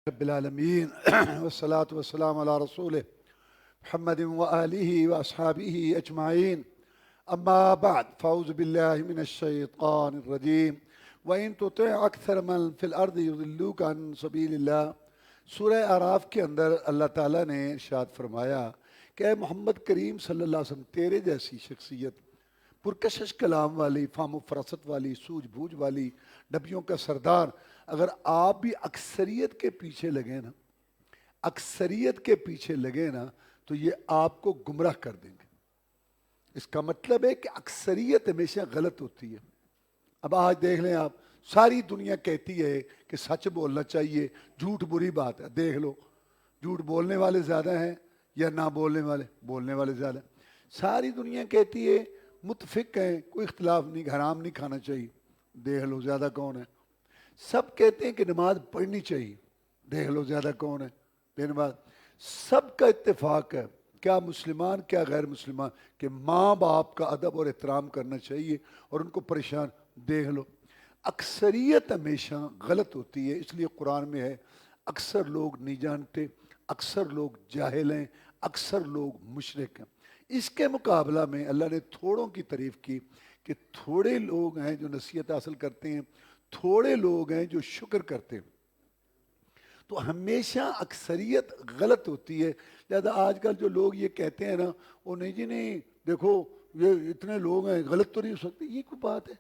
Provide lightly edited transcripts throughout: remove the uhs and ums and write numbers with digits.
رب العالمین والصلاة والسلام علی رسول محمد وآلہ واصحابہ اجمعین اما بعد فاعوذ باللہ من الشیطان الرجیم وَإِن تُطِعْ أَكْثَرَ مَن فِي الْأَرْضِ يُضِلُّوكَ عَن سَبِيلِ اللَّهِ سورہ اعراف کے اندر اللہ تعالیٰ نے ارشاد فرمایا کہ اے محمد کریم صلی اللہ علیہ وسلم، تیرے جیسی شخصیت پرکشش کلام والی، فہم و فراست والی، سوجھ بوجھ والی، نبیوں کا سردار، اگر آپ بھی اکثریت کے پیچھے لگیں نا، اکثریت کے پیچھے لگیں نا تو یہ آپ کو گمراہ کر دیں گے۔ اس کا مطلب ہے کہ اکثریت ہمیشہ غلط ہوتی ہے۔ اب آج دیکھ لیں آپ، ساری دنیا کہتی ہے کہ سچ بولنا چاہیے، جھوٹ بری بات ہے۔ دیکھ لو، جھوٹ بولنے والے زیادہ ہیں یا نہ بولنے والے زیادہ ہیں۔ ساری دنیا کہتی ہے متفق ہیں، کوئی اختلاف نہیں، حرام نہیں کھانا چاہیے، دیکھ لو زیادہ کون ہے۔ سب کہتے ہیں کہ نماز پڑھنی چاہیے، دیکھ لو زیادہ کون ہے۔ بے نماز سب کا اتفاق ہے، کیا مسلمان کیا غیر مسلمان، کہ ماں باپ کا ادب اور احترام کرنا چاہیے اور ان کو پریشان، دیکھ لو۔ اکثریت ہمیشہ غلط ہوتی ہے، اس لیے قرآن میں ہے اکثر لوگ نہیں جانتے، اکثر لوگ جاہل ہیں، اکثر لوگ مشرک ہیں۔ اس کے مقابلہ میں اللہ نے تھوڑوں کی تعریف کی کہ تھوڑے لوگ ہیں جو نصیحت حاصل کرتے ہیں، تھوڑے لوگ ہیں جو شکر کرتے ہیں۔ تو ہمیشہ اکثریت غلط ہوتی ہے، لہذا آج کل جو لوگ یہ کہتے ہیں نا، وہ نہیں جی نہیں، دیکھو یہ اتنے لوگ ہیں، غلط تو نہیں ہو سکتے، یہ کوئی بات ہے؟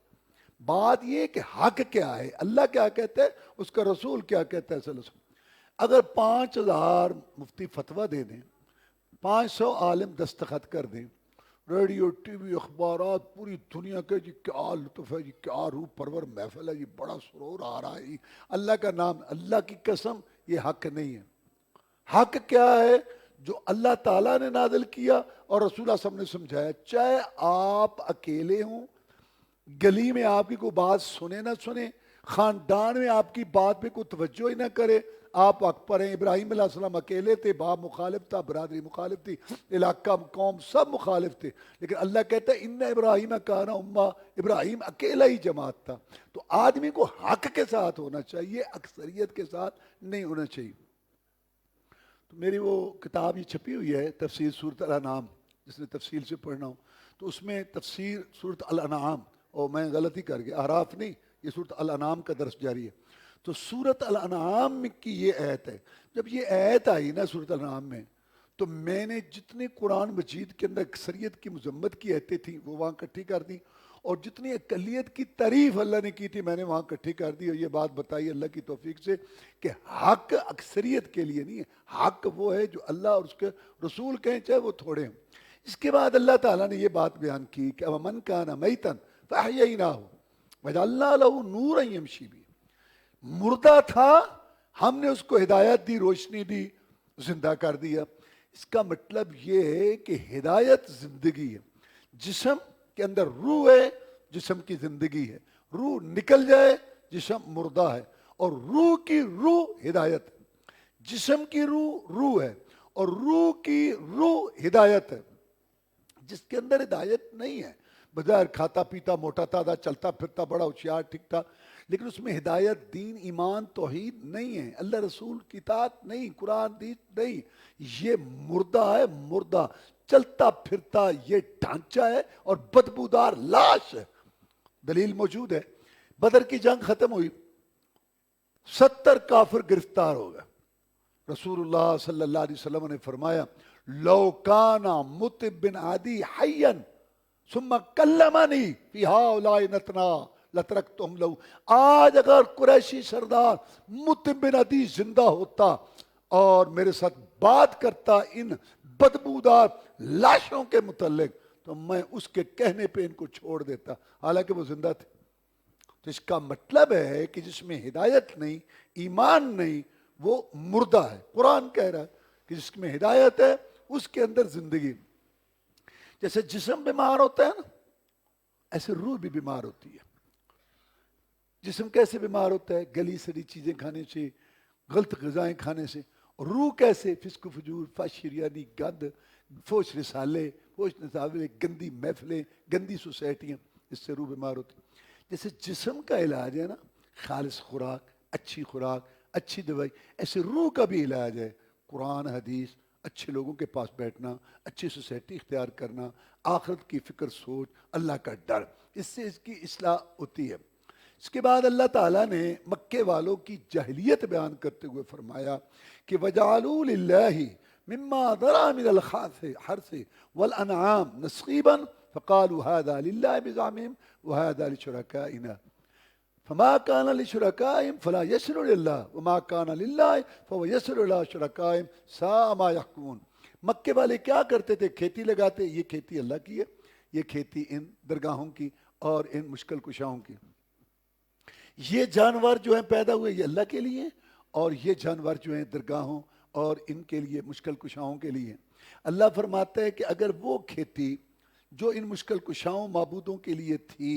بات یہ کہ حق کیا ہے، اللہ کیا کہتا ہے، اس کا رسول کیا کہتا ہے صلی اللہ علیہ وسلم۔ اگر 5000 مفتی فتویٰ دے دیں، 500 عالم دستخط کر دیں، ریڈیو ٹی وی اخبارات پوری دنیا کے جی کیا لطف ہے جی، کیا روح پرور محفل ہے جی، بڑا سرور آ رہا ہے جی، اللہ کا نام، اللہ کی قسم یہ حق نہیں ہے۔ حق کیا ہے؟ جو اللہ تعالیٰ نے نازل کیا اور رسول اللہ صلی اللہ علیہ وسلم نے سمجھایا۔ چاہے آپ اکیلے ہوں، گلی میں آپ کی کوئی بات سنے نہ سنے، خاندان میں آپ کی بات پہ کوئی توجہ ہی نہ کرے، آپ حق پر ہیں۔ ابراہیم علیہ السلام اکیلے تھے، باپ مخالف تھا، برادری مخالف تھی، علاقہ قوم سب مخالف تھے، لیکن اللہ کہتا ہے ان ابراہیم کان امہ، ابراہیم اکیلا ہی جماعت تھا۔ تو آدمی کو حق کے ساتھ ہونا چاہیے، اکثریت کے ساتھ نہیں ہونا چاہیے۔ تو میری وہ کتاب یہ چھپی ہوئی ہے تفسیر سورۃ الانعام، جس نے تفصیل سے پڑھنا ہو تو اس میں تفسیر سورۃ الانعام، اور میں غلطی کر گیا، اعراف نہیں، یہ سورۃ الانعام کا درس جاری ہے۔ تو سورۃ الانعام کی یہ آیت ہے، جب یہ آیت آئی نا سورۃ الانعام میں، تو میں نے جتنے قرآن مجید کے اندر اکثریت کی مذمت کی آیتیں تھیں وہ وہاں اکٹھی کر دیں، اور جتنی اقلیت کی تعریف اللہ نے کی تھی میں نے وہاں اکٹھی کر دی، اور یہ بات بتائی اللہ کی توفیق سے کہ حق اکثریت کے لیے نہیں ہے، حق وہ ہے جو اللہ اور اس کے رسول کہیں، چاہے وہ تھوڑے ہیں۔ اس کے بعد اللہ تعالیٰ نے یہ بات بیان کی کہ وَمَنْ كَانَ مَيْتًا فَأَحْيَيْنَاهُ وَجَعَلْنَا لَهُ نُورًا يَمْشِي بِهِ، مردہ تھا، ہم نے اس کو ہدایت دی، روشنی دی، زندہ کر دیا۔ اس کا مطلب یہ ہے کہ ہدایت زندگی ہے، جسم کے اندر روح ہے، جسم کی زندگی ہے، روح نکل جائے جسم مردہ ہے، اور روح کی روح ہدایت ہے، جسم کی روح روح ہے، اور روح کی روح ہدایت ہے۔ جس کے اندر ہدایت نہیں ہے، بظاہر کھاتا پیتا موٹا تازہ چلتا پھرتا بڑا ہوشیار ٹھیک ٹھاک، لیکن اس میں ہدایت دین ایمان توحید نہیں ہے، اللہ رسول کی اطاعت نہیں، قرآن حدیث نہیں، یہ مردہ ہے، مردہ چلتا پھرتا یہ ڈھانچہ ہے اور بدبودار لاش ہے۔ دلیل موجود ہے، بدر کی جنگ ختم ہوئی، 70 کافر گرفتار ہو گئے، رسول اللہ صلی اللہ علیہ وسلم نے فرمایا لو کان مطعب بن عدی حیا ثم کلمنی فی ہؤلاء نتنا لترکتہم لہو، آج اگر قریشی سردار مطعب بن عدی زندہ ہوتا اور میرے ساتھ بات کرتا ان بدبودار لاشوں کے متعلق، تو میں اس کے کہنے پہ ان کو چھوڑ دیتا، حالانکہ وہ زندہ تھے۔ تو اس کا مطلب ہے کہ جس میں ہدایت نہیں، ایمان نہیں، وہ مردہ ہے۔ قرآن کہہ رہا ہے کہ جس میں ہدایت ہے اس کے اندر زندگی۔ جیسے جسم بیمار ہوتا ہے نا، ایسے روح بھی بیمار ہوتی ہے۔ جسم کیسے بیمار ہوتا ہے؟ گلی سڑی چیزیں کھانے سے، غلط غذائیں کھانے سے۔ اور روح کیسے؟ فسق و فجور، فحش یعنی گند، فوش رسالے، فوش نسالے، گندی محفلیں، گندی سوسائٹیاں، اس سے روح بیمار ہوتی ہے۔ جیسے جسم کا علاج ہے نا، خالص خوراک، اچھی دوائی، ایسے روح کا بھی علاج ہے قرآن حدیث، اچھے لوگوں کے پاس بیٹھنا، اچھی سوسائٹی اختیار کرنا، آخرت کی فکر سوچ، اللہ کا ڈر، اس سے اس کی اصلاح ہوتی ہے۔ اس کے بعد اللہ تعالیٰ نے مکے والوں کی جاہلیت بیان کرتے ہوئے فرمایا کہ وَجَعَلُوا لِلَّهِ مِمَّا ذَرَأَ مِنَ الْحَرْثِ وَالْأَنْعَامِ نَصِيبًا فَقَالُوا هَذَا لِلَّهِ بِزَعْمِهِمْ وَهَذَا لِشُرَكَائِنَا فما كان لشركائهم فلا يصل لله وما كان لله فهو يصل الى شركائهم ساء ما يحكمون۔ مکے والے کیا کرتے تھے؟ کھیتی لگاتے، یہ کھیتی اللہ کی ہے، یہ کھیتی ان درگاہوں کی اور ان مشکل کشاؤں کی، یہ جانور جو ہیں پیدا ہوئے یہ اللہ کے لیے، اور یہ جانور جو ہیں درگاہوں اور ان کے لیے مشکل کشاؤں کے لیے۔ اللہ فرماتا ہے کہ اگر وہ کھیتی جو ان مشکل کشاؤں معبودوں کے لیے تھی،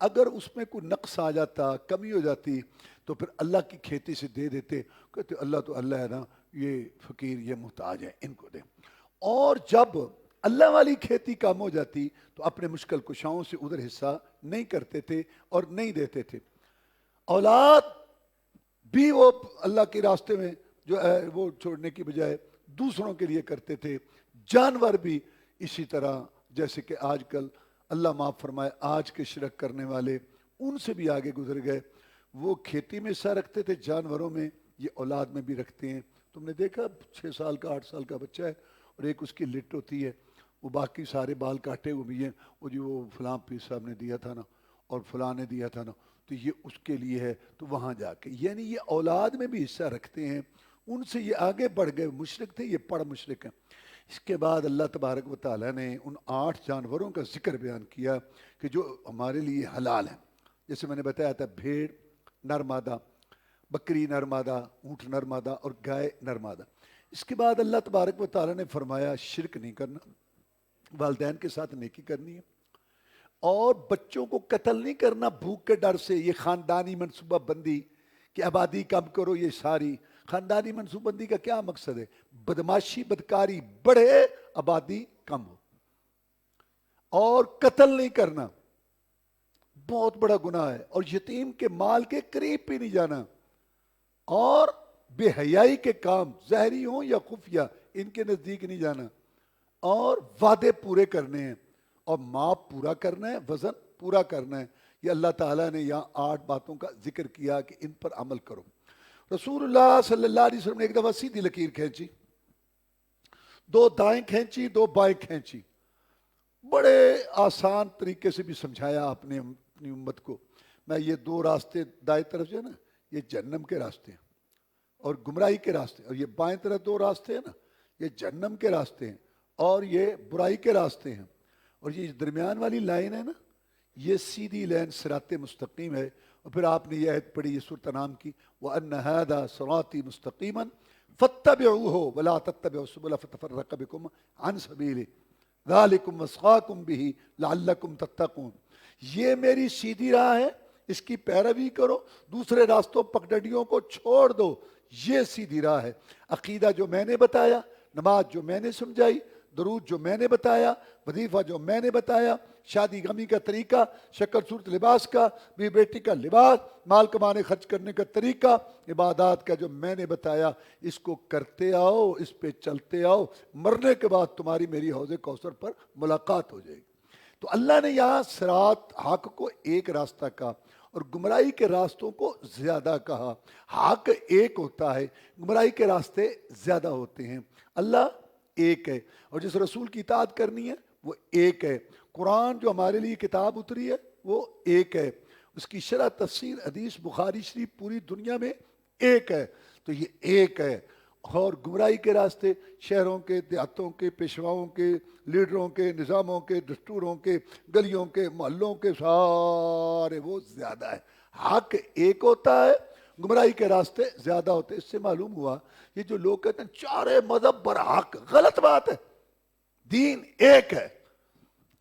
اگر اس میں کوئی نقص آ جاتا، کمی ہو جاتی، تو پھر اللہ کی کھیتی سے دے دیتے، کہتے اللہ تو اللہ ہے نا، یہ فقیر یہ محتاج ہے ان کو دیں۔ اور جب اللہ والی کھیتی کم ہو جاتی تو اپنے مشکل کشاؤں سے ادھر حصہ نہیں کرتے تھے اور نہیں دیتے تھے۔ اولاد بھی وہ اللہ کے راستے میں جو ہے وہ چھوڑنے کی بجائے دوسروں کے لیے کرتے تھے، جانور بھی اسی طرح، جیسے کہ آج کل اللہ معاف فرمائے آج کے شرک کرنے والے ان سے بھی آگے گزر گئے، وہ کھیتی میں حصہ رکھتے تھے، جانوروں میں، یہ اولاد میں بھی رکھتے ہیں۔ تم نے دیکھا 6 سال کا 8 سال کا بچہ ہے اور ایک اس کی لٹ ہوتی ہے، وہ باقی سارے بال کاٹے ہوئے بھی ہیں، وہ جو وہ فلاں پیر صاحب نے دیا تھا نا اور فلاں نے دیا تھا نا، تو یہ اس کے لیے ہے، تو وہاں جا کے یعنی یہ اولاد میں بھی حصہ رکھتے ہیں، ان سے یہ آگے بڑھ گئے، مشرک تھے، یہ پڑھ مشرک ہیں۔ اس کے بعد اللہ تبارک و تعالیٰ نے ان 8 جانوروں کا ذکر بیان کیا کہ جو ہمارے لیے حلال ہیں، جیسے میں نے بتایا تھا بھیڑ نر مادہ، بکری نر مادہ، اونٹ نر مادہ اور گائے نر مادہ۔ اس کے بعد اللہ تبارک و تعالیٰ نے فرمایا شرک نہیں کرنا، والدین کے ساتھ نیکی کرنی ہے، اور بچوں کو قتل نہیں کرنا بھوک کے ڈر سے۔ یہ خاندانی منصوبہ بندی کہ آبادی کم کرو، یہ ساری خاندانی منصوبہ بندی کا کیا مقصد ہے؟ بدماشی بدکاری بڑھے، آبادی کم ہو۔ اور قتل نہیں کرنا بہت بڑا گناہ ہے، اور یتیم کے مال کے قریب بھی نہیں جانا، اور بے حیائی کے کام ظاہری ہوں یا خفیہ ان کے نزدیک نہیں جانا، اور وعدے پورے کرنے ہیں، اور ماپ پورا کرنا ہے، وزن پورا کرنا ہے۔ یہ اللہ تعالیٰ نے یہاں 8 باتوں کا ذکر کیا کہ ان پر عمل کرو۔ رسول اللہ صلی اللہ علیہ وسلم نے ایک دفعہ سیدھی لکیر کھینچی، 2 دائیں کھینچی 2 بائیں کھینچی، بڑے آسان طریقے سے بھی سمجھایا آپ نے اپنی امت کو۔ میں یہ 2 راستے دائیں طرف جو ہے نا یہ جہنم کے راستے ہیں اور گمراہی کے راستے، اور یہ بائیں طرف 2 راستے ہیں نا یہ جہنم کے راستے ہیں اور یہ برائی کے راستے ہیں، اور یہ درمیان والی لائن ہے نا یہ سیدھی لائن صراط مستقیم ہے۔ اور پھر آپ نے یہ آیت پڑھی یہ سورۃ انعام کی، وَأَنَّ هَذَا صِرَاطِي مُسْتَقِيمًا فَاتَّبِعُوهُ وَلَا تَتَّبِعُوا السُّبُلَ فَتَفَرَّقَ بِكُمْ عَنْ سَبِيلِهِ ذَلِكُمْ وَصَّاكُمْ بِهِ لَعَلَّكُمْ تَتَّقُونَ۔ یہ میری سیدھی راہ ہے، اس کی پیروی کرو، دوسرے راستوں پگڈنڈیوں کو چھوڑ دو، یہ سیدھی راہ ہے۔ عقیدہ جو میں نے بتایا، نماز جو میں نے سمجھائی، درود جو میں نے بتایا، وظیفہ جو میں نے بتایا، شادی غمی کا طریقہ، شکل صورت لباس کا، بیوی بیٹی کا لباس، مال کمانے خرچ کرنے کا طریقہ، عبادات کا جو میں نے بتایا، اس کو کرتے آؤ، اس پہ چلتے آؤ، مرنے کے بعد تمہاری میری حوض کوثر پر ملاقات ہو جائے گی۔ تو اللہ نے یہاں صراط حق کو ایک راستہ کہا اور گمراہی کے راستوں کو زیادہ کہا۔ حق ایک ہوتا ہے، گمراہی کے راستے زیادہ ہوتے ہیں۔ اللہ ایک ہے، اور جس رسول کی اطاعت کرنی ہے وہ ایک ہے۔ قرآن جو ہمارے لیے کتاب اتری ہے وہ ایک ہے، اس کی شرح تفسیر حدیث بخاری شریف پوری دنیا میں ایک ہے، تو یہ ایک ہے۔ اور گمراہی کے راستے شہروں کے، دیہاتوں کے، پیشواؤں کے، لیڈروں کے، نظاموں کے، دستوروں کے، گلیوں کے، محلوں کے، سارے وہ زیادہ ہے۔ حق ایک ہوتا ہے، گمراہی کے راستے زیادہ ہوتے ہیں۔ اس سے معلوم ہوا یہ جو لوگ کہتے ہیں 4 مذہب برحق، غلط بات ہے۔ دین ایک ہے،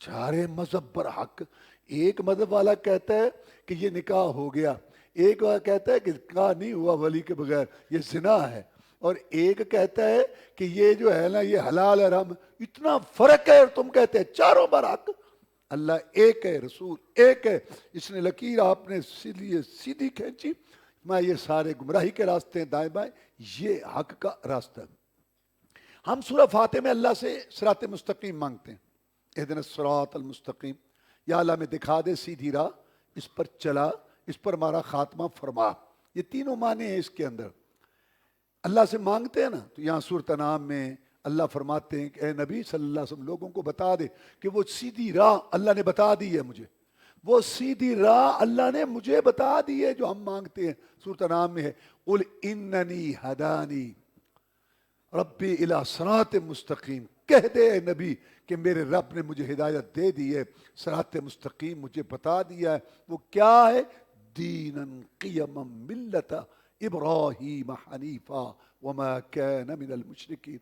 4 مذہب برحق۔ ایک مذہب والا کہتا ہے کہ یہ نکاح ہو گیا، ایک والا کہتا ہے کہ نکاح نہیں ہوا ولی کے بغیر، یہ زنا ہے، اور ایک کہتا ہے کہ یہ جو ہے نا یہ حلال ہے حرام۔ اتنا فرق ہے اور تم کہتے ہیں 4 برحق۔ اللہ ایک ہے، رسول ایک ہے، اس نے لکیر آپ نے سیدھی کھینچی، میں یہ سارے گمراہی کے راستے ہیں دائیں بائیں، یہ حق کا راستہ ہے۔ ہم سورہ فاتحہ میں اللہ سے صراط مستقیم مانگتے ہیں، اہدنا الصراط المستقیم، یا اللہ میں دکھا دے سیدھی راہ، اس پر چلا، اس پر ہمارا خاتمہ فرما۔ یہ تینوں معنی ہیں اس کے اندر۔ اللہ سے مانگتے ہیں نا، تو یہاں سورۃ انعام میں اللہ فرماتے ہیں کہ اے نبی صلی اللہ علیہ وسلم لوگوں کو بتا دے کہ وہ سیدھی راہ اللہ نے بتا دی ہے مجھے، وہ سیدھی راہ اللہ نے مجھے بتا دی ہے جو ہم مانگتے ہیں۔ سورۃ انعام میں ہے قل اننی ہدانی ربی الی صراط مستقیم، کہہ دے اے نبی کہ میرے رب نے مجھے ہدایت دے دی ہے، صراط مستقیم مجھے بتا دیا ہے۔ وہ کیا ہے؟ دینا قیما ملت ابراہیم حنیفا وما کان من المشرکین،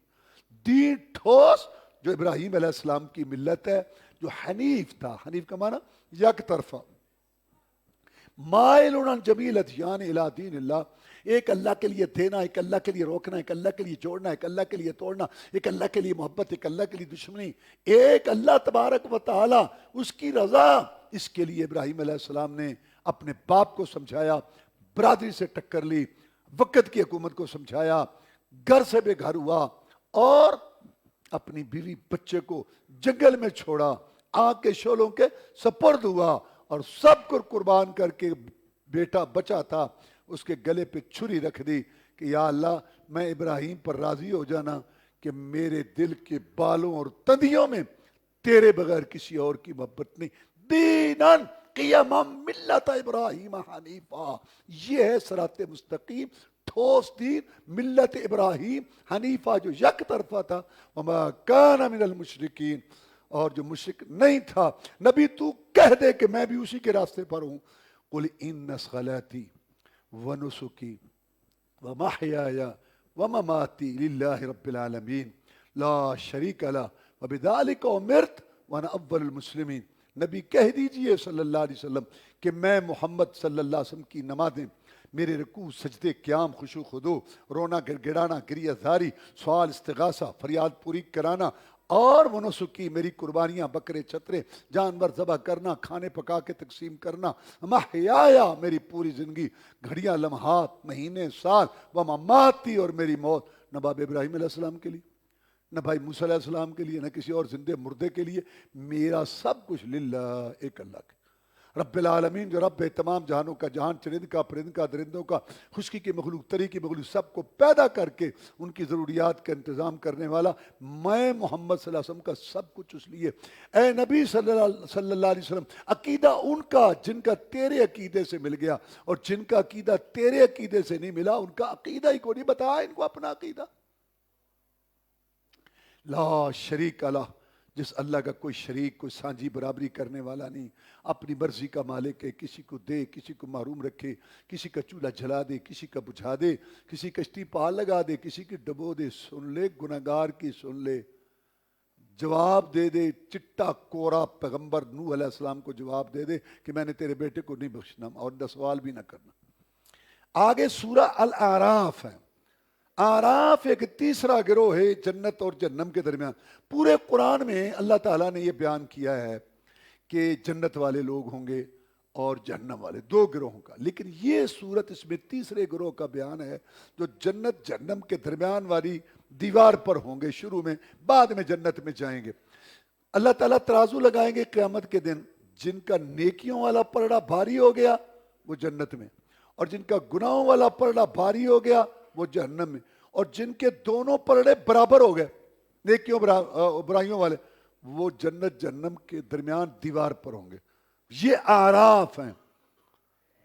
دین ٹھوس جو ابراہیم علیہ السلام کی ملت ہے، جو حنیف تھا۔ حنیف کا معنی یک طرفہ، مائل عن جمیل ادیان الی دین اللہ، ایک اللہ کے لیے دینا، ایک اللہ کے لیے روکنا، ایک اللہ کے لیے جوڑنا، ایک اللہ کے لیے توڑنا، ایک اللہ کے لیے محبت، ایک اللہ کے لیے دشمنی، ایک اللہ تبارک و تعالی، اس کی رضا۔ اس کے لیے ابراہیم علیہ السلام نے اپنے باپ کو سمجھایا، برادری سے ٹکر لی، وقت کی حکومت کو سمجھایا، گھر سے بے گھر ہوا، اور اپنی بیوی بچے کو جنگل میں چھوڑا، آگ کے شعلوں کے سپرد ہوا، اور سب کو قربان کر کے بیٹا بچا تھا اس کے گلے پہ چھری رکھ دی کہ یا اللہ میں ابراہیم پر راضی ہو جانا کہ میرے دل کے بالوں اور تندیوں میں تیرے بغیر کسی اور کی محبت نہیں۔ دیناً قیما ملت ابراہیم حنیفا، یہ ہے صراط مستقیم، ٹھوس دین، ملت ابراہیم حنیفہ جو یک طرفہ تھا، وما کان من المشرکین، اور جو مشرک نہیں تھا۔ نبی تو کہہ دے کہ میں بھی اسی کے راستے پر ہوں۔ قل ان صلاتی ونسکی ومحیای ومماتی للہ رب العالمین لا شریک لہ وبذلک امرت وانا اول المسلمین۔ نبی کہہ دیجئے صلی اللہ علیہ وسلم کہ میں محمد صلی اللہ علیہ وسلم کی نمازیں، میرے رکوع سجدے قیام خشوع خضوع، رونا گر گڑانا گریہ زاری، سوال استغاثہ فریاد پوری کرانا، اور وہ نسکی میری قربانیاں بکرے چترے جانور ذبح کرنا، کھانے پکا کے تقسیم کرنا، محیایا میری پوری زندگی، گھڑیاں لمحات مہینے سال، ومماتی اور میری موت، نہ باب ابراہیم علیہ السلام کے لیے، نہ بھائی موسیٰ علیہ السلام کے لیے، نہ کسی اور زندے مردے کے لیے، میرا سب کچھ للہ، ایک اللہ کے رب العالمین، جو رب ہے تمام جہانوں کا، جہان چرند کا پرند کا درندوں کا، خشکی کی مخلوق تری کی مخلوق، سب کو پیدا کر کے ان کی ضروریات کا انتظام کرنے والا میں محمد صلی اللہ علیہ وسلم کا سب کچھ اس لیے۔ اے نبی صلی اللہ علیہ وسلم، عقیدہ ان کا جن کا تیرے عقیدے سے مل گیا، اور جن کا عقیدہ تیرے عقیدے سے نہیں ملا ان کا عقیدہ ہی کو نہیں بتایا ان کو اپنا عقیدہ۔ لا شریک اللہ، جس اللہ کا کوئی شریک، کوئی سانجھی برابری کرنے والا نہیں، اپنی مرضی کا مالک ہے، کسی کو دے، کسی کو محروم رکھے، کسی کا چولہا جلا دے، کسی کا بجھا دے، کسی کشتی پار لگا دے، کسی کی ڈبو دے۔ سن لے گناہگار کی، سن لے، جواب دے دے، چٹا کورا پیغمبر نوح علیہ السلام کو جواب دے دے کہ میں نے تیرے بیٹے کو نہیں بخشنا، اور سوال بھی نہ کرنا۔ آگے سورہ الاعراف ہے۔ اعراف ایک تیسرا گروہ ہے جنت اور جہنم کے درمیان۔ پورے قرآن میں اللہ تعالیٰ نے یہ بیان کیا ہے کہ جنت والے لوگ ہوں گے اور جہنم والے، دو گروہوں کا، لیکن یہ صورت اس میں تیسرے گروہ کا بیان ہے جو جنت جہنم کے درمیان والی دیوار پر ہوں گے شروع میں، بعد میں جنت میں جائیں گے۔ اللہ تعالیٰ ترازو لگائیں گے قیامت کے دن، جن کا نیکیوں والا پلڑا بھاری ہو گیا وہ جنت میں، اور جن کا گناہوں والا پلڑا بھاری ہو گیا وہ جہنم میں، اور جن کے دونوں پلڑے برابر ہو گئے نیکیوں برائیوں والے، وہ جنت جہنم کے درمیان دیوار پر ہوں گے۔ یہ اعراف ہیں۔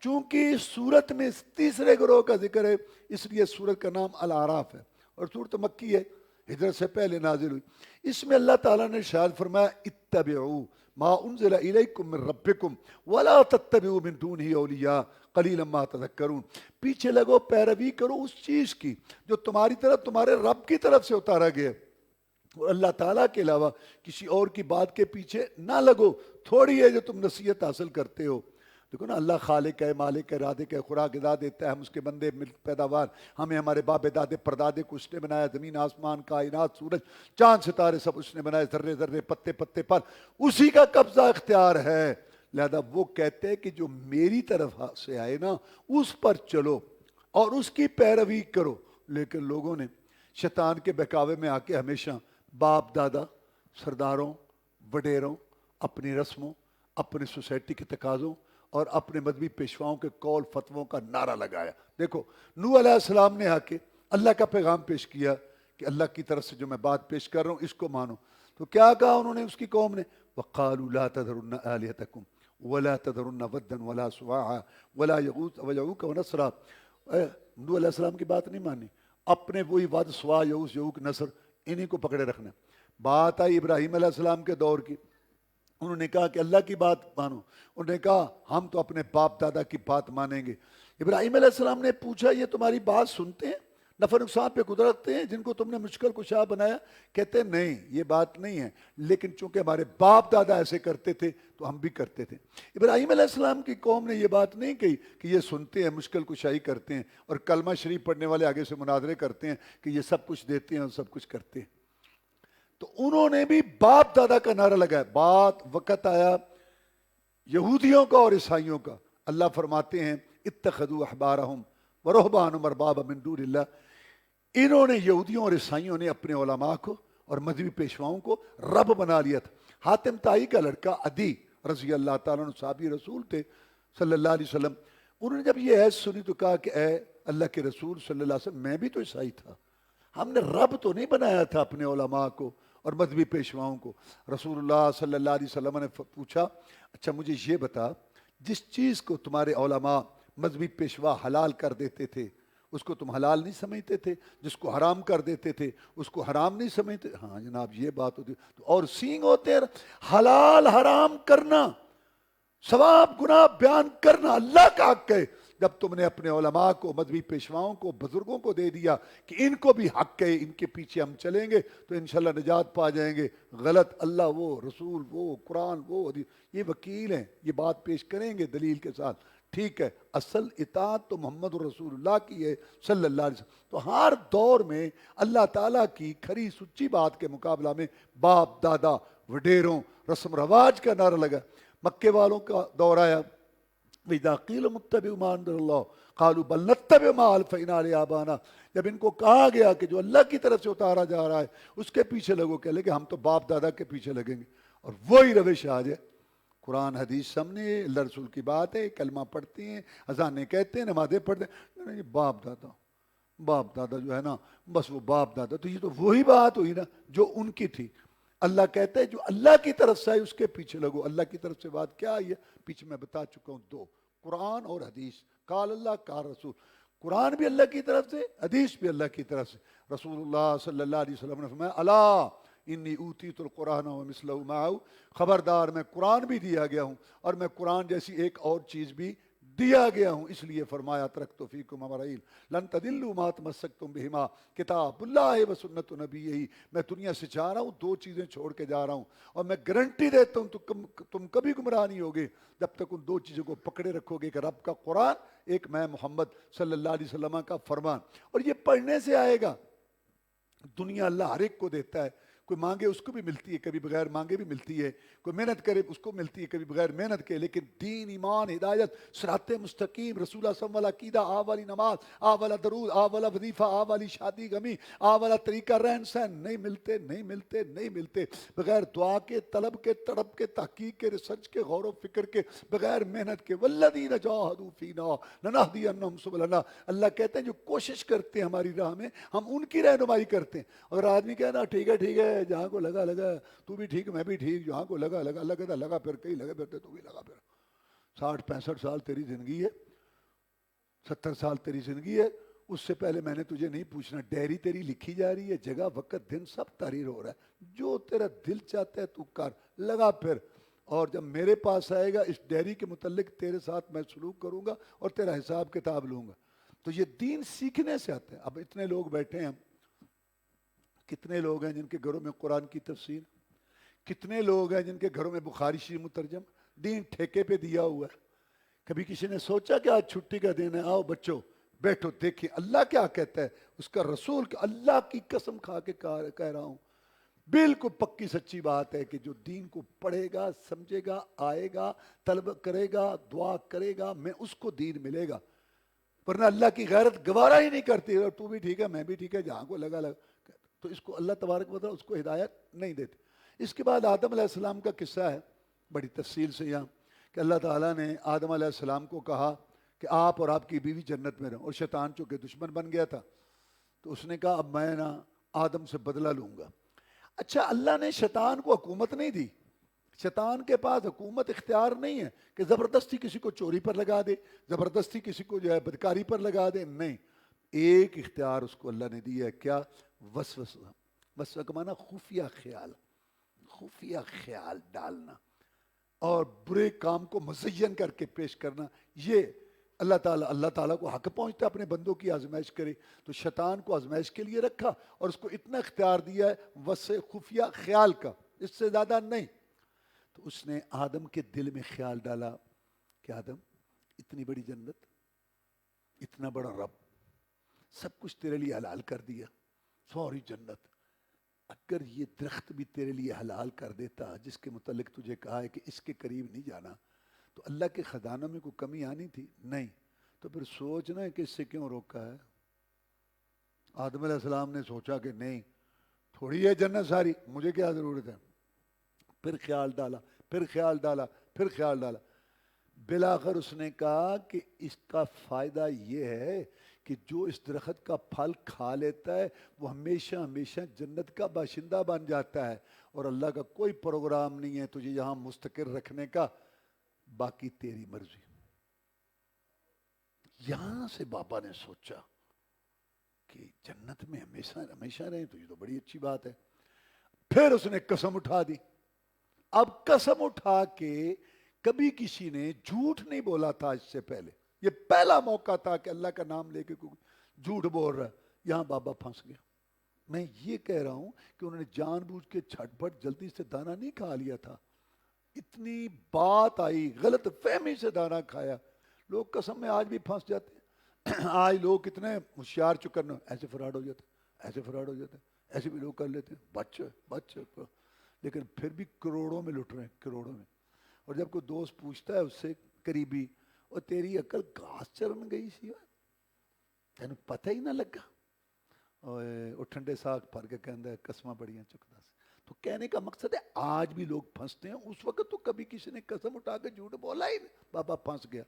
چونکہ سورت میں تیسرے گروہ کا ذکر ہے اس لیے سورت کا نام الاعراف ہے، اور سورت مکی ہے، ہجرت سے پہلے نازل ہوئی۔ اس میں اللہ تعالیٰ نے ارشاد فرمایا اتبعوا ما انزل الیکم من ربکم ولا تتبعوا من دونہ اولیاء قلیلا ما تذکرون، پیچھے لگو، پیروی کرو اس چیز کی جو تمہاری طرف، تمہارے رب کی طرف سے اتارا گیا، اور اللہ تعالیٰ کے علاوہ کسی اور کی بات کے پیچھے نہ لگو، تھوڑی ہے جو تم نصیحت حاصل کرتے ہو۔ دیکھو نا، اللہ خالق ہے، مالک ہے، رازق ہے، خوراک غذا دیتا ہے، ہم اس کے بندے، پیداوار، ہمیں ہمارے باپ دادے پردادے کو اس نے بنایا، زمین آسمان کائنات سورج چاند ستارے سب اس نے بنائے، ذرے ذرے پتے پتے پر اسی کا قبضہ اختیار ہے۔ لہذا وہ کہتے ہیں کہ جو میری طرف سے آئے نا اس پر چلو اور اس کی پیروی کرو. لیکن لوگوں نے شیطان کے بہکاوے میں آ کے ہمیشہ باپ دادا، سرداروں، وڈیروں، اپنی رسموں، اپنی سوسائٹی کے تقاضوں اور اپنے مذہبی پیشواؤں کے قول فتووں کا نعرہ لگایا. دیکھو نوح علیہ السلام نے آ کے اللہ کا پیغام پیش کیا کہ اللہ کی طرف سے جو میں بات پیش کر رہا ہوں اس کو مانو. تو کیا کہا انہوں نے، اس کی قوم نے، وَقَالُوا لَا تَذَرُنَّ آلِهَتَكُمْ وَلَا تَذَرُنَّ وَدًّا وَلَا سُوَاعًا وَلَا يَغُوثَ وَيَعُوقَ وَنَسْرًا. نوح علیہ السلام کی بات نہیں مانی، اپنے وہی ود، سوا، یعوث، یعوق، نصر انہی کو پکڑے رکھنا. بات آئی ابراہیم علیہ السلام کے دور کی، انہوں نے کہا کہ اللہ کی بات مانو. انہوں نے کہا ہم تو اپنے باپ دادا کی بات مانیں گے. ابراہیم علیہ السلام نے پوچھا یہ تمہاری بات سنتے ہیں، نفع نقصان پہ قدرت رکھتے ہیں جن کو تم نے مشکل کشا بنایا؟ کہتے ہیں نہیں یہ بات نہیں ہے، لیکن چونکہ ہمارے باپ دادا ایسے کرتے تھے تو ہم بھی کرتے تھے. ابراہیم علیہ السلام کی قوم نے یہ بات نہیں کہی کہ یہ سنتے ہیں، مشکل کشائی کرتے ہیں اور کلمہ شریف پڑھنے والے آگے سے مناظرے کرتے ہیں کہ یہ سب کچھ دیتے ہیں اور سب کچھ کرتے ہیں. تو انہوں نے بھی باپ دادا کا نعرہ لگایا. بات وقت آیا یہودیوں کا اور عیسائیوں کا. اللہ فرماتے ہیں اتخذوا احبارہم ورہبانہم اربابا من دون اللہ. انہوں نے یہودیوں اور عیسائیوں نے اپنے علماء کو اور مذہبی پیشواؤں کو رب بنا لیا تھا. حاتم طائی کا لڑکا عدی رضی اللہ تعالیٰ عنہ صحابی رسول تھے صلی اللہ علیہ وسلم. انہوں نے جب یہ عیز سنی تو کہا کہ اے اللہ کے رسول صلی اللہ علیہ وسلم میں بھی تو عیسائی تھا، ہم نے رب تو نہیں بنایا تھا اپنے علماء کو اور مذہبی پیشواؤں کو. رسول اللہ صلی اللہ علیہ وسلم نے پوچھا اچھا مجھے یہ بتا، جس چیز کو تمہارے علماء مذہبی پیشوا حلال کر دیتے تھے اس کو تم حلال نہیں سمجھتے تھے، جس کو حرام کر دیتے تھے اس کو حرام نہیں سمجھتے؟ ہاں جناب یہ بات ہوتی. تو اور سینگ ہوتے ہیں حلال حرام کرنا، ثواب گناہ بیان کرنا اللہ کا حق ہے. جب تم نے اپنے علماء کو، مذہبی پیشواؤں کو، بزرگوں کو دے دیا کہ ان کو بھی حق ہے، ان کے پیچھے ہم چلیں گے تو انشاءاللہ نجات پا جائیں گے. غلط، اللہ وہ، رسول وہ، قرآن وہ، یہ وکیل ہیں، یہ بات پیش کریں گے دلیل کے ساتھ. ٹھیک ہے، اصل اطاعت تو محمد رسول اللہ کی ہے صلی اللہ علیہ وسلم. تو ہر دور میں اللہ تعالیٰ کی کھری سچی بات کے مقابلہ میں باپ دادا، وڈیروں، رسم رواج کا نعرہ لگا. مکے والوں کا دور آیا، وَإِذَا قِيلَ مُتَّبِعُوا مَا أَنزَلَ اللَّهُ قَالُوا بَلْ نَتَّبِعُ مَا أَلْفَيْنَا عَلَيْهِ آبَاءَنَا. جب ان کو کہا گیا کہ جو اللہ کی طرف سے اتارا جا رہا ہے اس کے پیچھے لگو، کہہ لے کہ ہم تو باپ دادا کے پیچھے لگیں گے. اور وہی روش آج ہے. قرآن حدیث سامنے، اللہ رسول کی بات ہے، کلمہ پڑھتے ہیں، اذانیں کہتے ہیں، نمازیں پڑھتے ہیں. نہیں باپ دادا جو ہے نا بس وہ باپ دادا. تو یہ تو وہی بات ہوئی نا جو ان کی تھی. اللہ کہتا ہے جو اللہ کی طرف سے آئی اس کے پیچھے لگو. اللہ کی طرف سے بات کیا آئی ہے پیچھے میں بتا چکا ہوں، دو، قرآن اور حدیث. قال اللہ قال رسول. قرآن بھی اللہ کی طرف سے، حدیث بھی اللہ کی طرف سے. رسول اللہ صلی اللہ علیہ وسلم نے فرمایا الا انی اوتیت القرآن ومثلہ معہ. خبردار میں قرآن بھی دیا گیا ہوں اور میں قرآن جیسی ایک اور چیز بھی دیا گیا ہوں. اس لیے فرمایا ترکت فیکم امرین لن تضلوا ما تمسکتم بہما کتاب اللہ و سنت نبیہ. میں دنیا سے جا رہا ہوں، دو چیزیں چھوڑ کے جا رہا ہوں اور میں گارنٹی دیتا ہوں تم کبھی گمراہ نہیں ہوگے جب تک ان دو چیزوں کو پکڑے رکھو گے کہ رب کا قرآن، ایک میں محمد صلی اللہ علیہ وسلم کا فرمان. اور یہ پڑھنے سے آئے گا. دنیا اللہ ہر ایک کو دیتا ہے، کوئی مانگے اس کو بھی ملتی ہے، کبھی بغیر مانگے بھی ملتی ہے، کوئی محنت کرے اس کو ملتی ہے، کبھی بغیر محنت کے. لیکن دین، ایمان، ہدایت، صراط مستقیم، رسول اللہ صلی اللہ علیہ وسلم والا عقیدہ، آ والی نماز، آ والا درود، آ والا وظیفہ، آ والی شادی غمی، آ والا طریقہ رہن سہن نہیں ملتے بغیر دعا کے، طلب کے، تڑپ کے، تحقیق کے، ریسرچ کے، غور و فکر کے، بغیر محنت کے. والذین جاہدوا فینا لنہدینہم سبلنا. اللہ کہتے ہیں جو کوشش کرتے ہیں ہماری راہ میں ہم ان کی رہنمائی کرتے ہیں. اگر آدمی کہنا ٹھیک ہے جہاں کو لگا تو بھی ٹھیک میں بھی ٹھیک، جہاں کو لگا اللہ کہتا لگا پھر، کہیں لگے پھرتے تو بھی لگا پھر. 60-65 سال تیری زندگی ہے، 70 سال تیری زندگی ہے. اس سے پہلے میں نے تجھے نہیں پوچھنا. ڈائری تیری لکھی جا رہی ہے، جگہ وقت دن سب تحریر ہو رہا ہے. جو تیرا دل چاہتا ہے تو کر، لگا پھر. اور جب میرے پاس آئے گا اس ڈائری کے متعلق تیرے ساتھ میں سلوک کروں گا اور تیرا حساب کتاب لوں گا. تو یہ دین سیکھنے سے آتا ہے. اب اتنے لوگ بیٹھے ہیں، کتنے لوگ ہیں جن کے گھروں میں قرآن کی تفسیر، کتنے لوگ ہیں جن کے گھروں میں بخاری شریف مترجم. دین ٹھیکے پہ دیا ہوا ہے. کبھی کسی نے سوچا کہ آج چھٹی کا دن ہے، آؤ بچوں بیٹھو دیکھیں اللہ کیا کہتا ہے، اس کا رسول. اللہ کی قسم کھا کے کہہ رہا ہوں بالکل پکی سچی بات ہے کہ جو دین کو پڑھے گا، سمجھے گا، آئے گا، طلب کرے گا، دعا کرے گا، میں اس کو دین ملے گا. ورنہ اللہ کی غیرت گوارا ہی نہیں کرتی، اور تو بھی ٹھیک ہے میں بھی ٹھیک ہے، جہاں کو لگا لگا، تو اس کو اللہ تبارک و تعالیٰ اس کو ہدایت نہیں دیتے. اس کے بعد آدم علیہ السلام کا قصہ ہے بڑی تفصیل سے یہاں، کہ اللہ تعالیٰ نے آدم علیہ السلام کو کہا کہ آپ اور آپ کی بیوی جنت میں رہو، اور شیطان چونکہ دشمن بن گیا تھا تو اس نے کہا اب میں نا آدم سے بدلہ لوں گا. اچھا، اللہ نے شیطان کو حکومت نہیں دی، شیطان کے پاس حکومت اختیار نہیں ہے کہ زبردستی کسی کو چوری پر لگا دے، زبردستی کسی کو جو ہے بدکاری پر لگا دے. نہیں، ایک اختیار اس کو اللہ نے دیا ہے، کیا؟ وسوسہ. وسوسہ کا معنی خفیہ خیال، خفیہ خیال ڈالنا اور برے کام کو مزین کر کے پیش کرنا. یہ اللہ تعالیٰ کو حق پہنچتا ہے اپنے بندوں کی آزمائش کرے، تو شیطان کو آزمائش کے لیے رکھا اور اس کو اتنا اختیار دیا ہے وسع خفیہ خیال کا، اس سے زیادہ نہیں. تو اس نے آدم کے دل میں خیال ڈالا کہ آدم، اتنی بڑی جنت، اتنا بڑا رب، سب کچھ تیرے لیے حلال کر دیا، سوری جنت، اگر یہ درخت بھی تیرے لیے حلال کر دیتا جس کے متعلق تجھے کہا ہے کہ اس کے قریب نہیں جانا، تو اللہ کے خزانوں میں کوئی کمی آنی تھی؟ نہیں. تو پھر سوچنا کہ اس سے کیوں روکا ہے؟ آدم علیہ السلام نے سوچا کہ نہیں، تھوڑی ہے جنت ساری، مجھے کیا ضرورت ہے. پھر خیال ڈالا، پھر خیال ڈالا، پھر خیال ڈالا. بالآخر اس نے کہا کہ اس کا فائدہ یہ ہے کہ جو اس درخت کا پھل کھا لیتا ہے وہ ہمیشہ ہمیشہ جنت کا باشندہ بن جاتا ہے، اور اللہ کا کوئی پروگرام نہیں ہے تجھے یہاں مستقر رکھنے کا، باقی تیری مرضی. یہاں سے بابا نے سوچا کہ جنت میں ہمیشہ ہمیشہ رہیں تو یہ تو بڑی اچھی بات ہے. پھر اس نے قسم اٹھا دی. اب قسم اٹھا کے کبھی کسی نے جھوٹ نہیں بولا تھا اس سے پہلے، یہ پہلا موقع تھا کہ اللہ کا نام لے کے جھوٹ بول رہا ہے. یہاں بابا پھنس گیا. میں یہ کہہ رہا ہوں کہ انہوں نے جان بوجھ کے جھٹ پٹ جلدی سے دانا نہیں کھا لیا تھا، اتنی بات آئی، غلط فہمی سے دانا کھایا. لوگ قسم میں آج بھی پھنس جاتے ہیں. آج لوگ کتنے ہوشیار چکر ایسے فراڈ ہو جاتے، ایسے فراڈ ہو جاتے، ایسے بھی لوگ کر لیتے ہیں، بچ لیکن پھر بھی کروڑوں میں لٹ رہے ہیں، کروڑوں میں. اور جب کوئی دوست پوچھتا ہے اس سے قریبی، اور تیری عقل گھاس چرن گئی سی، تینوں پتہ ہی نہ لگا، اور ٹھنڈے ساگ پھر کے کہندا ہے قسماں بڑیاں چکدا سے. تو کہنے کا مقصد ہے آج بھی لوگ پھنستے ہیں. اس وقت تو کبھی کسی نے قسم اٹھا کے جھوٹ بولا ہی نہیں، بابا پھنس گیا.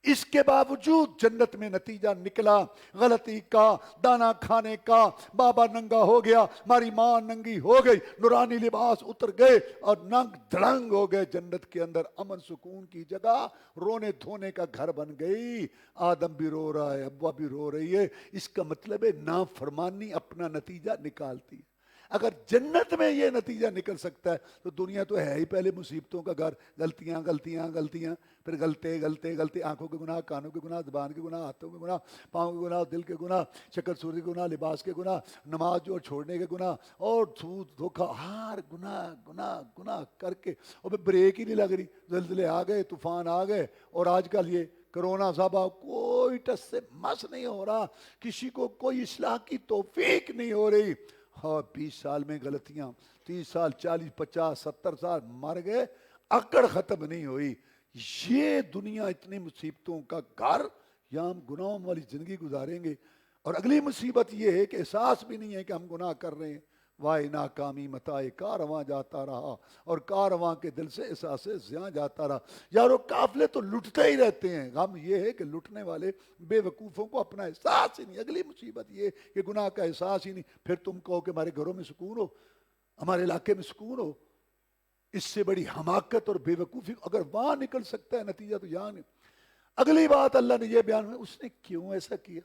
اس کے باوجود جنت میں نتیجہ نکلا غلطی کا، دانا کھانے کا. بابا ننگا ہو گیا، ہماری ماں ننگی ہو گئی، نورانی لباس اتر گئے اور ننگ دھڑنگ ہو گئے. جنت کے اندر امن سکون کی جگہ رونے دھونے کا گھر بن گئی. آدم بھی رو رہا ہے، ابا بھی رو رہی ہے. اس کا مطلب ہے نافرمانی اپنا نتیجہ نکالتی ہے. اگر جنت میں یہ نتیجہ نکل سکتا ہے تو دنیا تو ہے ہی پہلے مصیبتوں کا گھر. غلطیاں غلطیاں غلطیاں، پھر غلطے، آنکھوں کے گناہ، کانوں کے گناہ، زبان کے گناہ، ہاتھوں کے گناہ، پاؤں کے گناہ، دل کے گناہ، شکل صورت کے گناہ، لباس کے گناہ، نماز جو چھوڑنے کے گناہ، اور سود دھوکہ، ہر گناہ گناہ گناہ کر کے. اور پھر بریک ہی نہیں لگ رہی. زلزلے آ گئے، طوفان آ گئے، اور آج کل یہ کرونا صاحبہ کوئی ٹس سے مس نہیں ہو رہا، کسی کو کوئی اصلاح کی توفیق نہیں ہو رہی. ہاں 20 سال میں غلطیاں، 30 سال، 40، 50، 70 سال مر گئے، اکڑ ختم نہیں ہوئی. یہ دنیا اتنی مصیبتوں کا گھر، یہاں ہم گناہوں والی زندگی گزاریں گے. اور اگلی مصیبت یہ ہے کہ احساس بھی نہیں ہے کہ ہم گناہ کر رہے ہیں. وائے ناکامی متائے کارواں جاتا رہا، اور کارواں کے دل سے احساس زیاں جاتا رہا. یارو قافلے تو لٹتے ہی رہتے ہیں. غم یہ ہے کہ لٹنے والے بے وقوفوں کو اپنا احساس ہی نہیں. اگلی مصیبت یہ کہ گناہ کا احساس ہی نہیں. پھر تم کہو کہ ہمارے گھروں میں سکون ہو، ہمارے علاقے میں سکون ہو. اس سے بڑی حماقت اور بے وقوفی اگر وہاں نکل سکتا ہے نتیجہ تو یہاں نہیں. اگلی بات اللہ نے یہ بیان میں، اس نے کیوں ایسا کیا؟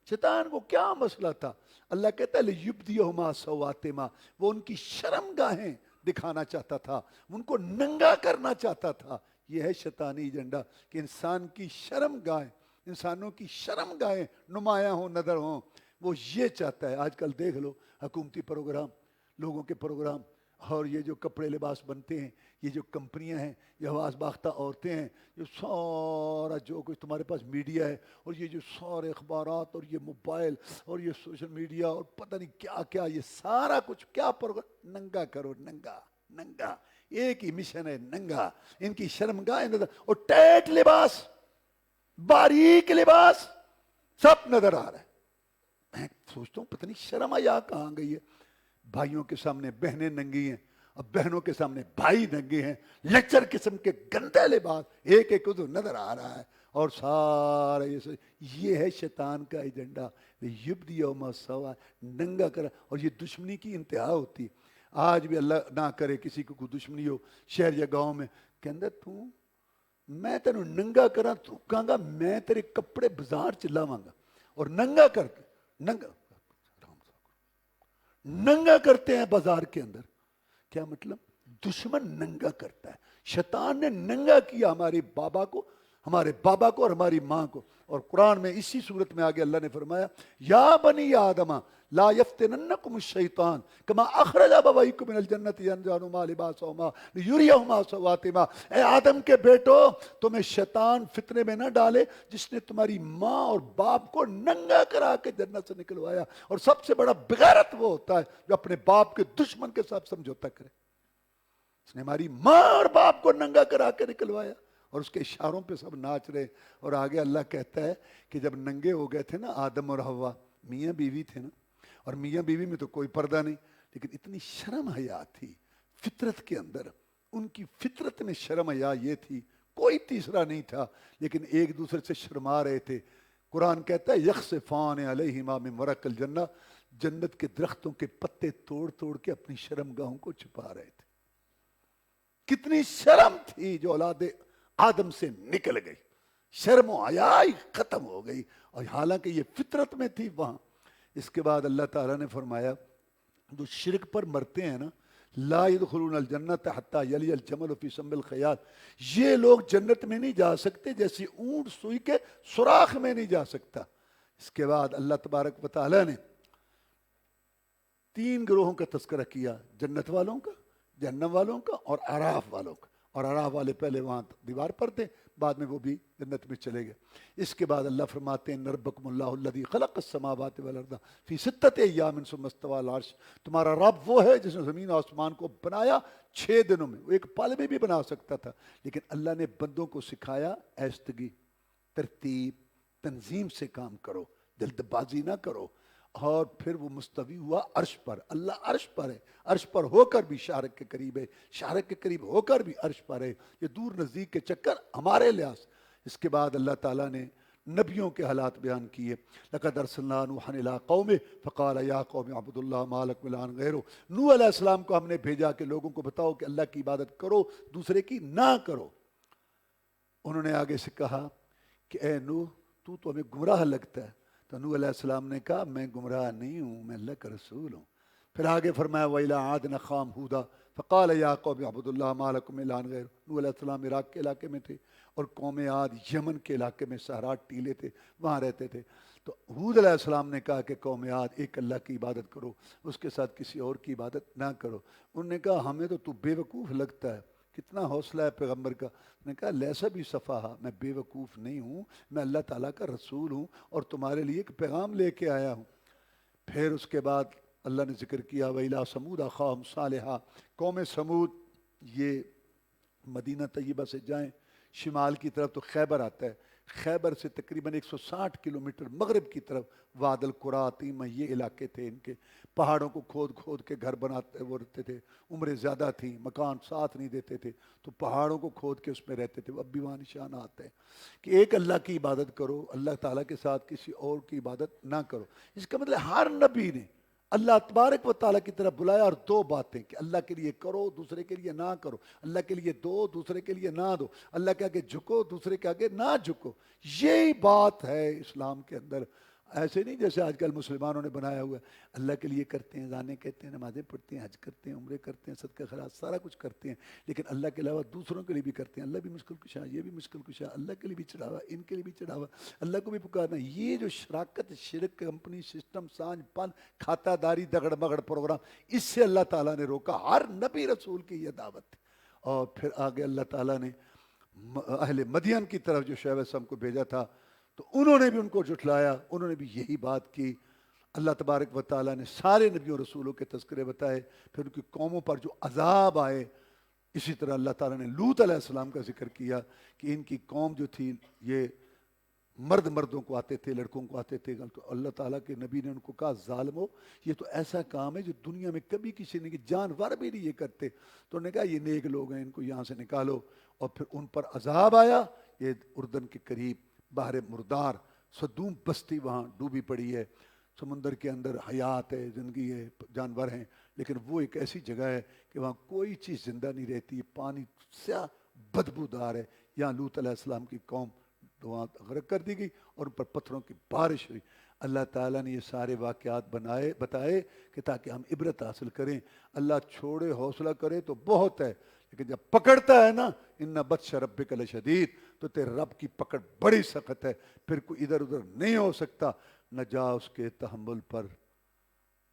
شیطان کو کیا مسئلہ تھا؟ اللہ کہتا ہے لِيُبْدِيَهُمَا سَوْآتِهِمَا، وہ ان کی شرم گاہیں دکھانا چاہتا تھا، ان کو ننگا کرنا چاہتا تھا. یہ ہے شیطانی ایجنڈا کہ انسان کی شرم گاہیں، انسانوں کی شرم گاہیں نمایاں ہوں، نظر ہوں. وہ یہ چاہتا ہے. آج کل دیکھ لو حکومتی پروگرام، لوگوں کے پروگرام، اور یہ جو کپڑے لباس بنتے ہیں، یہ جو کمپنیاں ہیں، یہ حواس باختہ عورتیں ہیں، یہ سارا جو کچھ تمہارے پاس میڈیا ہے، اور یہ جو سارے اخبارات اور یہ موبائل اور یہ سوشل میڈیا اور پتہ نہیں کیا کیا، یہ سارا کچھ کیا ننگا کرو، ننگا ننگا، ایک ہی مشن ہے، ننگا۔ ان کی شرمگاہ اور ٹیٹ لباس، باریک لباس سب نظر آ رہا ہے۔ میں سوچتا ہوں پتہ نہیں شرم حیا کہاں گئی ہے۔ بھائیوں کے سامنے بہنیں ننگی ہیں، اب بہنوں کے سامنے بھائی ننگے ہیں، لیکچر قسم کے گندے لباس، ایک ایک ادھر نظر آ رہا ہے، اور سارا یہ ہے شیطان کا ایجنڈا، یبدی یوم سوا، ننگا کرا، اور یہ دشمنی کی انتہا ہوتی ہے۔ آج بھی اللہ نہ کرے کسی کو کوئی دشمنی ہو شہر یا گاؤں میں، کہ اندر میں تینوں ننگا کرا، تو کہاں گا میں تیرے کپڑے بازار چلاواں گا، اور ننگا کر کے ننگا کرتے ہیں بازار کے اندر۔ کیا مطلب؟ دشمن ننگا کرتا ہے، شیطان نے ننگا کیا ہمارے بابا کو اور ہماری ماں کو۔ اور قرآن میں اسی صورت میں آگے اللہ نے فرمایا، یا بنی آدم لا یفتننکم الشیطان کما اخرج ابویکم من الجنت ینزع لباسہما لیریہما سوآتہما۔ اے آدم کے بیٹو، تمہیں شیطان فتنے میں نہ ڈالے جس نے تمہاری ماں اور باپ کو ننگا کرا کے جنت سے نکلوایا۔ اور سب سے بڑا بغیرت وہ ہوتا ہے جو اپنے باپ کے دشمن کے ساتھ سمجھوتا کرے۔ اس نے ہماری ماں اور باپ کو ننگا کرا کے نکلوایا، اور اس کے اشاروں پہ سب ناچ رہے۔ اور آگے اللہ کہتا ہے کہ جب ننگے ہو گئے تھے نا آدم اور حوا، میاں بیوی تھے نا، اور میاں بیوی میں تو کوئی پردہ نہیں، لیکن اتنی شرم حیا تھی فطرت کے اندر، ان کی فطرت میں شرم حیا یہ تھی، کوئی تیسرا نہیں تھا، لیکن ایک دوسرے سے شرما رہے تھے۔ قرآن کہتا ہے یخصفان علیہما من ورق الجنہ، جنت کے درختوں کے پتے توڑ توڑ کے اپنی شرمگاہوں کو چھپا رہے تھے۔ کتنی شرم تھی جو اولاد آدم سے نکل گئی، شرم و حیا ختم ہو گئی، اور حالانکہ یہ فطرت میں تھی وہاں۔ اس کے بعد اللہ تعالیٰ نے فرمایا جو شرک پر مرتے ہیں نا، لا يدخلون الجنت حتی یلی الجمل فی سم الخیاط، یہ لوگ جنت میں نہیں جا سکتے جیسے اونٹ سوئی کے سوراخ میں نہیں جا سکتا۔ اس کے بعد اللہ تبارک و تعالیٰ نے 3 گروہوں کا تذکرہ کیا، جنت والوں کا، جہنم والوں کا، اور اعراف والوں کا۔ اور اعراف والے پہلے وہاں دیوار پر تھے، بعد میں وہ بھی جنت میں چلے گئے۔ اس کے بعد اللہ فرماتے ہیں ربکم اللہ الذی خلق السماوات والارض فی 6 ایام ثم استوى علی العرش، تمہارا رب وہ ہے جس نے زمین اور آسمان کو بنایا 6 دنوں میں۔ وہ ایک پل میں بھی بنا سکتا تھا، لیکن اللہ نے بندوں کو سکھایا ایستگی، ترتیب، تنظیم سے کام کرو، جلد بازی نہ کرو۔ اور پھر وہ مستوی ہوا عرش پر، اللہ عرش پر ہے، عرش پر ہو کر بھی شارک کے قریب ہے، شارک کے قریب ہو کر بھی عرش پر ہے۔ یہ دور نزدیک کے چکر ہمارے لحاظ۔ اس کے بعد اللہ تعالیٰ نے نبیوں کے حالات بیان کیے، لقد ارسلنا نوحا الی قومہ فقال یا قوم اعبدوا اللہ ما لکم من الہ غیرہ۔ نوح علیہ السلام کو ہم نے بھیجا کہ لوگوں کو بتاؤ کہ اللہ کی عبادت کرو، دوسرے کی نہ کرو۔ انہوں نے آگے سے کہا کہ اے نوح تو ہمیں گمراہ لگتا ہے۔ تو نوح علیہ السلام نے کہا میں گمراہ نہیں ہوں، میں اللہ کا رسول ہوں۔ پھر آگے فرمایا وَإِلَىٰ عَادٍ أَخَاهُمْ هُودًا فَقَالَ يَا قَوْمِ اعْبُدُوا اللَّهَ مَا لَكُم مِّن إِلَٰهٍ غَيْرُهُ۔ نوح علیہ السلام عراق کے علاقے میں تھے، اور قوم عاد یمن کے علاقے میں صحرا ٹیلے تھے، وہاں رہتے تھے۔ تو ہود علیہ السلام نے کہا کہ قوم عاد ایک اللہ کی عبادت کرو، اس کے ساتھ کسی اور کی عبادت نہ کرو۔ انہوں نے کہا ہمیں تو بے وقوف لگتا ہے، کتنا حوصلہ ہے پیغمبر کا۔ نے کہا لیسا بھی صفحہ، میں بے وقوف نہیں ہوں، میں اللہ تعالیٰ کا رسول ہوں، اور تمہارے لیے ایک پیغام لے کے آیا ہوں۔ پھر اس کے بعد اللہ نے ذکر کیا وَإِلَىٰ ثَمُودَ أَخَاهُمْ صَالِحًا، قوم سمود، یہ مدینہ طیبہ سے جائیں شمال کی طرف تو خیبر آتا ہے، خیبر سے تقریباً 160 کلومیٹر مغرب کی طرف واد القریٰ تیمہ، یہ علاقے تھے ان کے۔ پہاڑوں کو کھود کھود کے گھر بناتے وہ رہتے تھے، عمریں زیادہ تھیں، مکان ساتھ نہیں دیتے تھے، تو پہاڑوں کو کھود کے اس میں رہتے تھے۔ اب بھی وہاں نشانات ہیں کہ ایک اللہ کی عبادت کرو، اللہ تعالیٰ کے ساتھ کسی اور کی عبادت نہ کرو۔ اس کا مطلب ہر نبی نے اللہ تبارک و تعالیٰ کی طرف بلایا، اور 2 باتیں کہ اللہ کے لیے کرو، دوسرے کے لیے نہ کرو، اللہ کے لیے دو، دوسرے کے لیے نہ دو، اللہ کے آگے جھکو، دوسرے کے آگے نہ جھکو۔ یہی بات ہے اسلام کے اندر۔ ایسے نہیں جیسے آج کل مسلمانوں نے بنایا ہوا ہے، اللہ کے لیے کرتے ہیں، اذانیں کہتے ہیں، نمازیں پڑھتے ہیں، حج کرتے ہیں، عمرے کرتے ہیں، صدقہ خیرات سارا کچھ کرتے ہیں، لیکن اللہ کے علاوہ دوسروں کے لیے بھی کرتے ہیں، اللہ بھی مشکل کشا، یہ بھی مشکل کشا، اللہ کے لیے بھی چڑھاوا، ان کے لیے بھی چڑھاوا، اللہ کو بھی پکارنا۔ یہ جو شراکت، شرک، کمپنی سسٹم، سانج پن، کھاتا داری، دگڑ مگڑ پروگرام، اس سے اللہ تعالیٰ نے روکا۔ ہر نبی رسول کی یہ دعوت تھی۔ اور پھر آگے اللہ تعالیٰ نے اہل مدین کی طرف جو شعیب علیہ السلام کو بھیجا تھا، تو انہوں نے بھی ان کو جھٹلایا، انہوں نے بھی یہی بات کی۔ اللہ تبارک و تعالیٰ نے سارے نبیوں رسولوں کے تذکرے بتائے، پھر ان کی قوموں پر جو عذاب آئے۔ اسی طرح اللہ تعالیٰ نے لوط علیہ السلام کا ذکر کیا کہ ان کی قوم جو تھی، یہ مردوں کو آتے تھے، لڑکوں کو آتے تھے، تو اللہ تعالیٰ کے نبی نے ان کو کہا ظالمو، یہ تو ایسا کام ہے جو دنیا میں کبھی کسی نے، جانور بھی نہیں یہ کرتے۔ تو انہوں نے کہا یہ نیک لوگ ہیں، ان کو یہاں سے نکالو۔ اور پھر ان پر عذاب آیا۔ یہ اردن کے قریب بحر مردار، صدوم بستی وہاں ڈوبی پڑی ہے۔ سمندر کے اندر حیات ہے، زندگی ہے، جانور ہیں، لیکن وہ ایک ایسی جگہ ہے کہ وہاں کوئی چیز زندہ نہیں رہتی، پانی سیاہ بدبودار ہے۔ یہاں لوط علیہ السلام کی قوم وہاں غرق کر دی گئی اور ان پر پتھروں کی بارش ہوئی۔ اللہ تعالیٰ نے یہ سارے واقعات بتائے کہ تاکہ ہم عبرت حاصل کریں۔ اللہ چھوڑے حوصلہ کرے تو بہت ہے، لیکن جب پکڑتا ہے نا، ان بطش ربک لشدید، تو تیرے رب کی پکڑ بڑی سخت ہے، پھر کوئی ادھر ادھر نہیں ہو سکتا۔ نہ جا اس کے تحمل پر،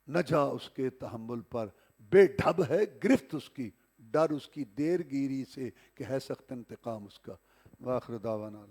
نہ جا اس کے تحمل پر، بے ڈھب ہے گرفت اس کی، ڈر اس کی دیر گیری سے کہ ہے سخت انتقام اس کا۔ وآخر دعوانا